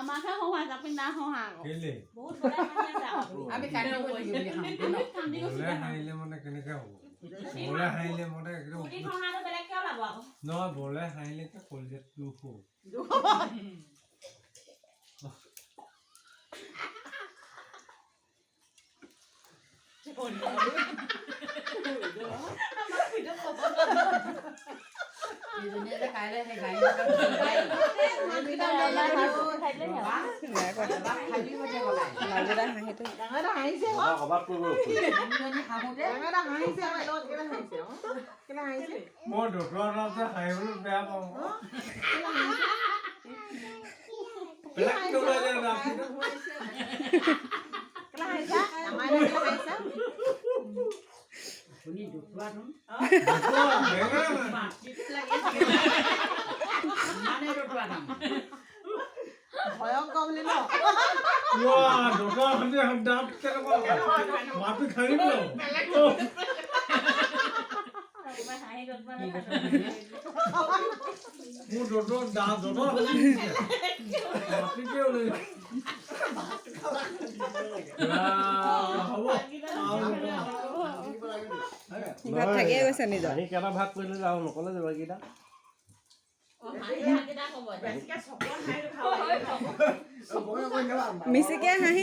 আমাকে হওয়া যাবে না হওয়া কেলে বহুত বড় হাঁহি আছে আমি কান্দি কৰিছো বুলি হাঁহোতে ন কান্দি গৈছো বলে হাঁহিলে মানে কেনেকে হ'ব বলে হাঁহিলে মানে একদম কুটি হওয়াটো বেলেগ কিয় লাব আকৌ নহয় বলে হাঁহিলে তো কলজেত দুখ হ'ব ইজনীয়ে যে কাইলৈ সেই গাড়ী মই ডক্টৰৰ যে হাঁহিবলৈ বেয়া পাওঁ বেলেগ কিবা যে ৰাখিটো শুনি দুখলানো মানে দুখলানো ভয়ংকৰ বুলি ন ডক্টৰ দাঁত কেনেকুৱা মাটি খাই দিলো হাঁহি গ'ল মোৰ ডক্টৰ দাঁত মাটি কিয় লৈ ভাত থাকিয়ে গৈছে নিজৰ আহি কেইটা ভাগ কৰিলে যাওঁ নকলে যাবা কেইটা হাঁহি হাঁহি ক'ব মিচিকে হাঁহি